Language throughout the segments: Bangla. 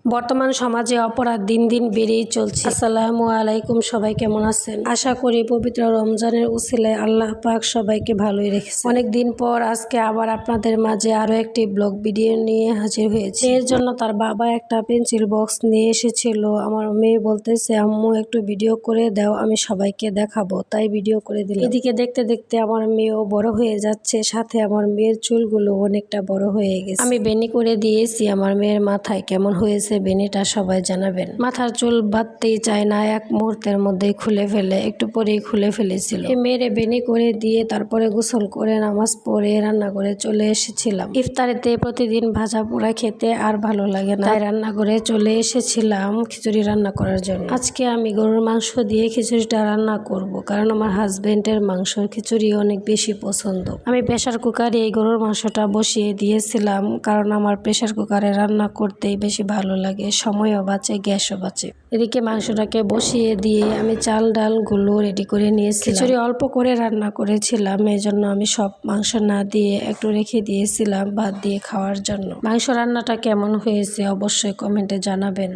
বর্তমান সমাজে অপরাধ দিন দিন বেড়েই চলছে। আসসালামু আলাইকুম, সবাই কেমন আছেন? আশা করি পবিত্র রমজানের উসিলায় আল্লাহ পাক সবাইকে ভালোই রেখেছে। অনেক দিন পর আজকে আবার আপনাদের মাঝে আরো একটি ব্লগ ভিডিও নিয়ে হাজির হয়েছে। এর জন্য তার বাবা একটা পেন্সিল বক্স নিয়ে এসেছিল। আমার মেয়ে বলতেছে, আম্মু একটু ভিডিও করে দাও, আমি সবাইকে দেখাবো। তাই ভিডিও করে দিলাম। এদিকে দেখতে দেখতে আমার মেয়েও বড় হয়ে যাচ্ছে, সাথে আমার মেয়ের চুলগুলো অনেকটা বড় হয়ে গেছে। আমি বেনি করে দিয়েছি। আমার মেয়ের মাথায় কেমন হয়েছে বেনিটা সবাই জানাবেন। মাথার চুল বাঁধতেই চায় না, এক মুহূর্তের মধ্যেই খুলে ফেলে, একটু পরেই খুলে ফেলেছিল। এই মেয়েরে বেনি করে দিয়ে তারপরে গোসল করে নামাজ পড়ে রান্না করে চলে এসেছিলাম। ইফতারিতে প্রতিদিন ভাজা পোড়া খেতে আর ভালো লাগে না, তাই রান্না করে চলে এসেছিলাম খিচুড়ি রান্না করার জন্য। আজকে আমি গরুর মাংস দিয়ে খিচুড়িটা রান্না করব, কারণ আমার হাজবেন্ডের মাংসর খিচুড়ি অনেক বেশি পছন্দ। আমি প্রেসার কুকারে এই গরুর মাংসটা বসিয়ে দিয়েছিলাম, কারণ আমার প্রেসার কুকারে রান্না করতেই বেশি ভালো লাগে, সময়ও বাঁচে, গ্যাসও বাঁচে। এদিকে মাংসটাকে বসিয়ে দিয়ে আমি চাল ডাল গুলো রেডি করে নিয়েছি। খিচুড়ি অল্প করে রান্না করেছিলাম, এই জন্য আমি সব মাংস না দিয়ে একটু রেখে দিয়েছিলাম ভাত দিয়ে খাওয়ার জন্য। মাংস রান্নাটা কেমন হয়েছে অবশ্যই কমেন্টে জানাবেন।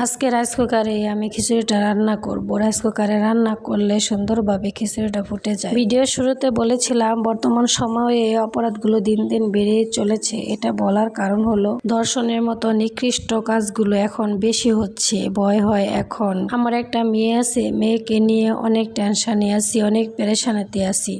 আজকে রাইস কুকারে আমি খিচুড়িটা রান্না করব। রাইস কুকারে রান্না করলে সুন্দরভাবে খিচুড়িটা ফুটে যায়। ভিডিও শুরুতে বলেছিলাম বর্তমান সময়ে অপরাধগুলো দিন দিন বেড়ে চলেছে। এটা বলার কারণ হলো ধর্ষণের মতো নিকৃষ্ট কাজগুলো এখন বেশি হচ্ছে। ভয় হয় এখন। আমার একটা মেয়ে আছে, মেয়েকে নিয়ে অনেক টেনশনে আছি, অনেক পেরেশানিতে আছি।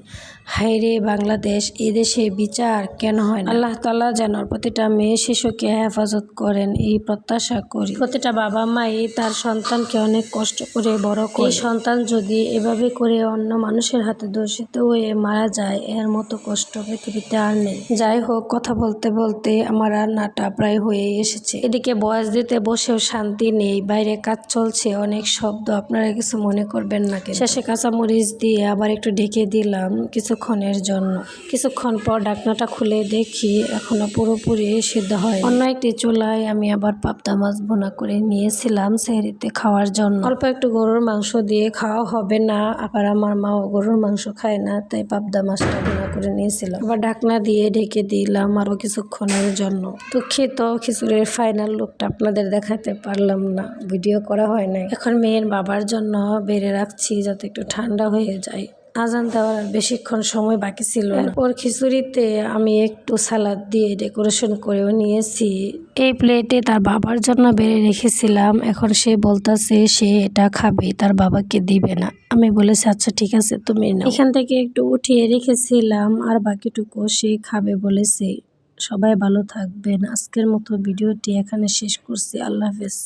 হায়রে বাংলাদেশ, এই দেশে বিচার কেন হয় না? আল্লাহ তাআলা যেন প্রতিটা মেয়ে শিশুকে হেফাজত করেন, এই প্রত্যাশা করি। প্রতিটা বাবা মাই তার সন্তানকে অনেক কষ্ট করে বড় করে। এই সন্তান যদি এভাবে করে অন্য মানুষের হাতে দূষিত হয়ে মারা যায়, এর মতো কষ্ট পৃথিবীতে আর নেই। যাই হোক, কথা বলতে বলতে আমার রান্নাটা প্রায় হয়ে এসেছে। এদিকে বয়স দিতে বসেও শান্তি নেই, বাইরে কাজ চলছে, অনেক শব্দ, আপনারা কিছু মনে করবেন না। শেষে কাঁচামরিচ দিয়ে আবার একটু ঢেকে দিলাম কিছুক্ষণের জন্য। কিছুক্ষণ পর ঢাকনাটা খুলে দেখি এখনো পুরোপুরি সিদ্ধ হয়। অন্য একটি চুলায় আমি আবার পাবদা মাছ ভুনা করে নিয়েছিলাম সেহরিতে খাওয়ার জন্য। অল্প একটু গরুর মাংস দিয়ে খাওয়া হবে না, আবার আমার মাও গরুর মাংস খায় না, তাই পাবদা মাছটা ভুনা করে নিয়েছিলাম। আবার ঢাকনা দিয়ে ঢেকে দিলাম আরো কিছুক্ষণের জন্য। দুঃখিত, খিচুড়ির ফাইনাল লুকটা আপনাদের দেখাতে পারলাম না, ভিডিও করা হয় নাই। এখন মেয়ের বাবার জন্য বেড়ে রাখছি যাতে একটু ঠান্ডা হয়ে যায়। আজান দেওয়ার বেশিক্ষণ সময় বাকি ছিল। এরপর খিচুড়িতে আমি একটু সালাদ দিয়ে ডেকোরেশন করেও নিয়েছি। এই প্লেটে তার বাবার জন্য বেড়ে রেখেছিলাম, এখন সে বলতেছে সে এটা খাবে, তার বাবাকে দিবে না। আমি বলেছি আচ্ছা ঠিক আছে তুমি নাও। এখান থেকে একটু উঠিয়ে রেখেছিলাম আর বাকিটুকু সে খাবে বলেছে। সবাই ভালো থাকবেন। আজকের মতো ভিডিওটি এখানে শেষ করছি। আল্লাহ হাফেজ।